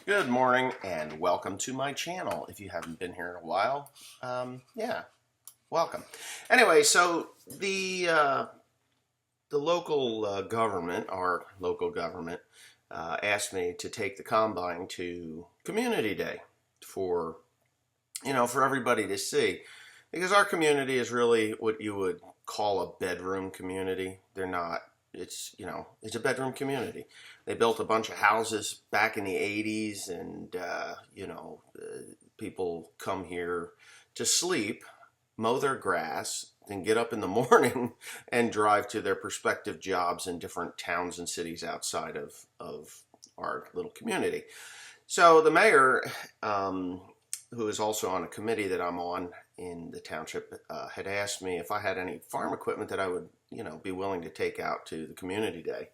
Good morning and welcome to my channel. If you haven't been here in a while, yeah, welcome. Anyway, so the local government, our local government, asked me to take the combine to Community Day for for everybody to see, because our community is really what you would call a bedroom community. They're not. It's a bedroom community. They built a bunch of houses back in the 80s, and people come here to sleep, mow their grass, then get up in the morning and drive to their prospective jobs in different towns and cities outside of our little community. So the mayor, who is also on a committee that I'm on in the township, had asked me if I had any farm equipment that I would, be willing to take out to the community day.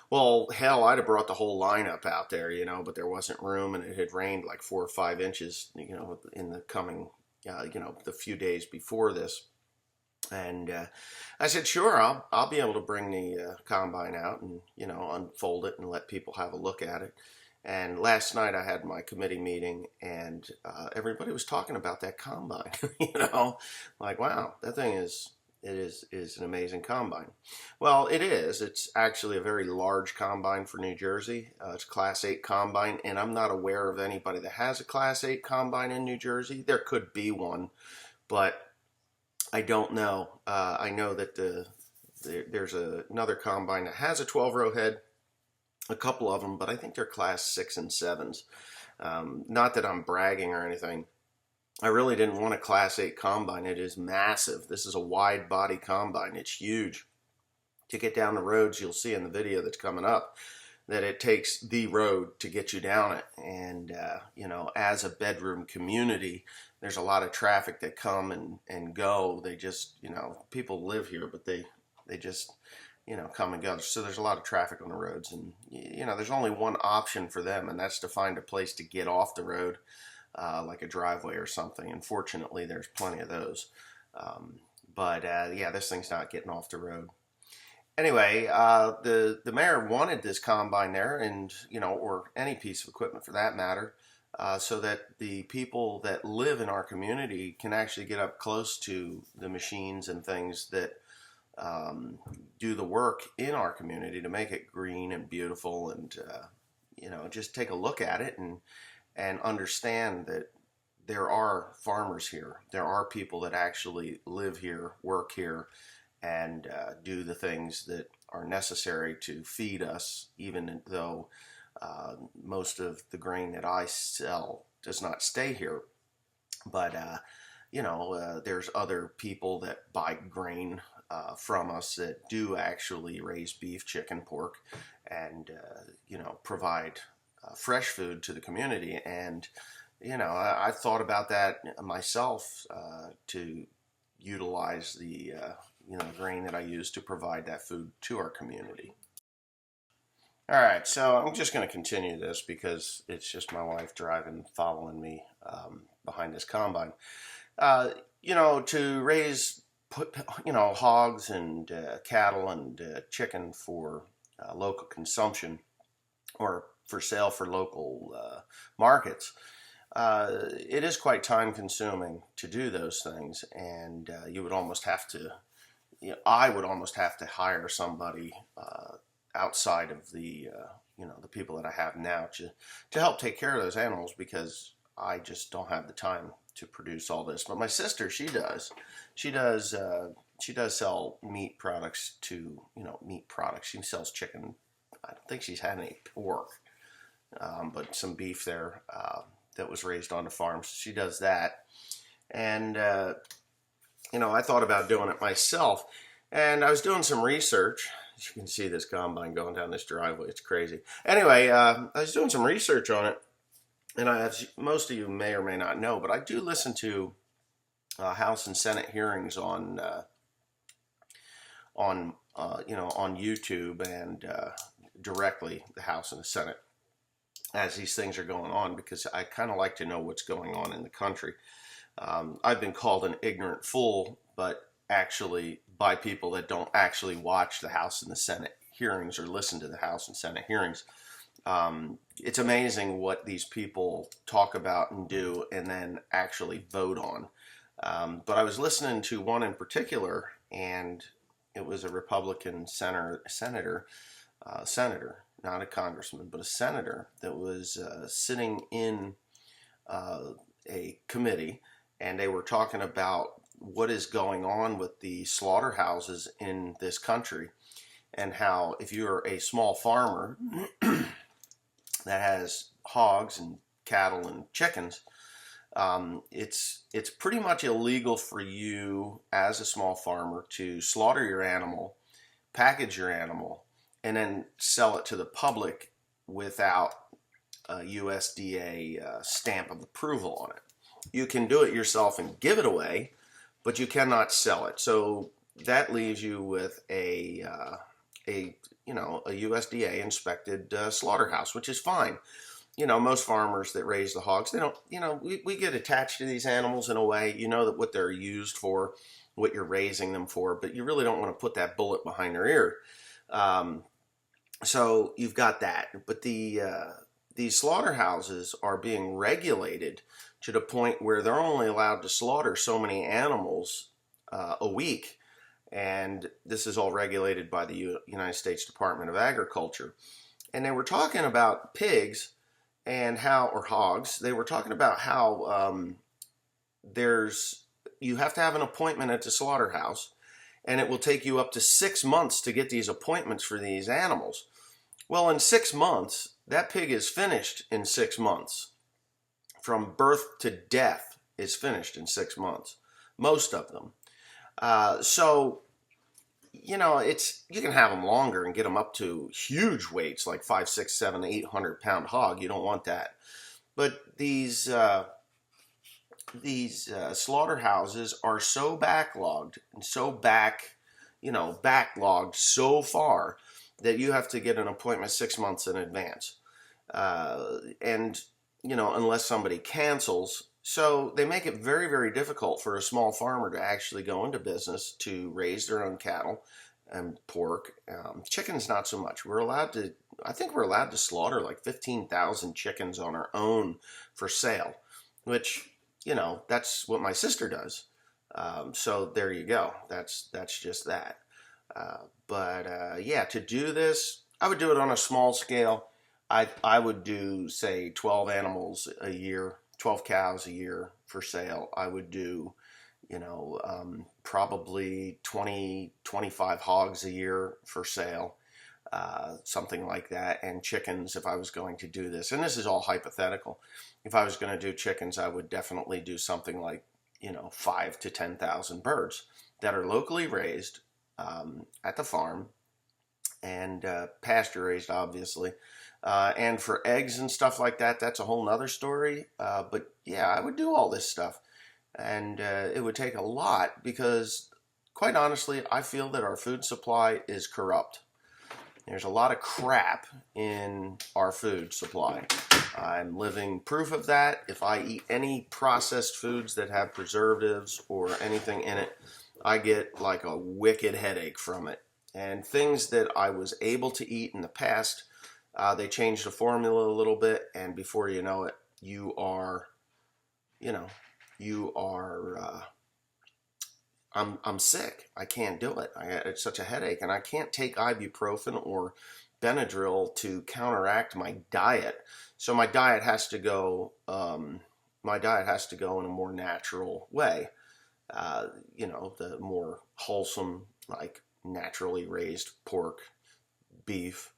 Well, hell, I'd have brought the whole lineup out there, but there wasn't room, and it had rained like 4 or 5 inches, in the coming, the few days before this. And I said, sure, I'll be able to bring the combine out and, unfold it and let people have a look at it. And last night I had my committee meeting, and everybody was talking about that combine. Like, wow, that thing is an amazing combine. Well, it is. It's actually a very large combine for New Jersey. It's a Class 8 combine, and I'm not aware of anybody that has a Class 8 combine in New Jersey. There could be one, but I don't know. I know that there's another combine that has a 12-row head, a couple of them, but I think they're Class 6 and 7s. Not that I'm bragging or anything. I really didn't want a Class 8 combine. It is massive. This is a wide body combine. It's huge. To get down the roads, you'll see in the video that's coming up that it takes the road to get you down it. And, as a bedroom community, there's a lot of traffic that come and go. They just, people live here, but they just, come and go. So there's a lot of traffic on the roads, and, there's only one option for them, and that's to find a place to get off the road, like a driveway or something. And fortunately, there's plenty of those. Yeah, this thing's not getting off the road. Anyway, the mayor wanted this combine there, and, or any piece of equipment for that matter, so that the people that live in our community can actually get up close to the machines and things that do the work in our community to make it green and beautiful, and just take a look at it and understand that there are farmers here. There are people that actually live here, work here, and do the things that are necessary to feed us, even though most of the grain that I sell does not stay here. But there's other people that buy grain from us that do actually raise beef, chicken, pork, and provide fresh food to the community. And I thought about that myself, to utilize the grain that I use to provide that food to our community. All right, so I'm just going to continue this because it's just my wife driving, following me behind this combine. To raise hogs and cattle and chicken for local consumption, or for sale for local markets, it is quite time consuming to do those things, and you would almost have to, I would almost have to hire somebody outside of the the people that I have now to help take care of those animals, because I just don't have the time to produce all this. But my sister, she does sell meat products to, meat products. She sells chicken. I don't think she's had any pork, but some beef there that was raised on the farm. So she does that. And, I thought about doing it myself. And I was doing some research. As you can see this combine going down this driveway. It's crazy. Anyway, I was doing some research on it. And as most of you may or may not know, but I do listen to House and Senate hearings on YouTube, and directly the House and the Senate as these things are going on, because I kind of like to know what's going on in the country. I've been called an ignorant fool, but actually by people that don't actually watch the House and the Senate hearings or listen to the House and Senate hearings. It's amazing what these people talk about and do and then actually vote on. But I was listening to one in particular, and it was a Republican senator, not a congressman, but a senator that was sitting in a committee, and they were talking about what is going on with the slaughterhouses in this country, and how if you're a small farmer that has hogs and cattle and chickens, it's pretty much illegal for you as a small farmer to slaughter your animal, package your animal, and then sell it to the public without a USDA stamp of approval on it. You can do it yourself and give it away, but you cannot sell it. So that leaves you with a USDA inspected slaughterhouse, which is fine. Most farmers that raise the hogs, they don't, we get attached to these animals in a way, that what they're used for, what you're raising them for, but you really don't want to put that bullet behind their ear. So you've got that, but these slaughterhouses are being regulated to the point where they're only allowed to slaughter so many animals a week. And this is all regulated by the United States Department of Agriculture. And they were talking about pigs and or hogs. They were talking about how you have to have an appointment at the slaughterhouse, and it will take you up to 6 months to get these appointments for these animals. Well, in 6 months, that pig is finished in 6 months. From birth to death is finished in 6 months, most of them. So, you can have them longer and get them up to huge weights, like 5, 6, 7, 800-pound hog. You don't want that. But these slaughterhouses are so backlogged and so backlogged so far that you have to get an appointment 6 months in advance. And unless somebody cancels. So they make it very, very difficult for a small farmer to actually go into business to raise their own cattle and pork. Chickens, not so much. I think we're allowed to slaughter like 15,000 chickens on our own for sale, which, that's what my sister does. So there you go. That's just that. To do this, I would do it on a small scale. I would do, say, 12 animals a year, 12 cows a year for sale. I would do, probably 20, 25 hogs a year for sale, something like that. And chickens, if I was going to do this, and this is all hypothetical, if I was going to do chickens, I would definitely do something like, 5 to 10,000 birds that are locally raised at the farm and pasture raised, obviously. And for eggs and stuff like that, that's a whole nother story. But yeah, I would do all this stuff. And it would take a lot because, quite honestly, I feel that our food supply is corrupt. There's a lot of crap in our food supply. I'm living proof of that. If I eat any processed foods that have preservatives or anything in it, I get like a wicked headache from it. And things that I was able to eat in the past, they changed the formula a little bit, and before you know it, I'm sick. I can't do it. It's such a headache, and I can't take ibuprofen or Benadryl to counteract my diet. So my diet has to go. My diet has to go in a more natural way. The more wholesome, like naturally raised pork, beef,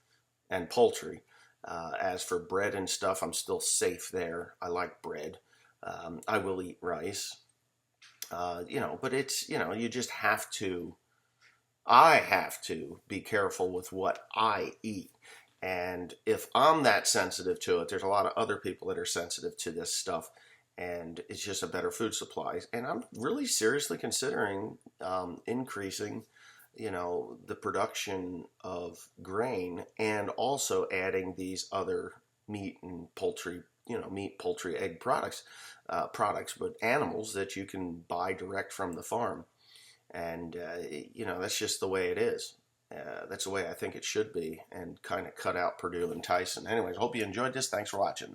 and poultry. As for bread and stuff, I'm still safe there. I like bread. I will eat rice. But it's, you just have to, I have to be careful with what I eat. And if I'm that sensitive to it, there's a lot of other people that are sensitive to this stuff, and it's just a better food supply. And I'm really seriously considering increasing the production of grain, and also adding these other meat and poultry, meat, poultry, egg products, but animals that you can buy direct from the farm. And, that's just the way it is. That's the way I think it should be, and kind of cut out Purdue and Tyson. Anyways, hope you enjoyed this. Thanks for watching.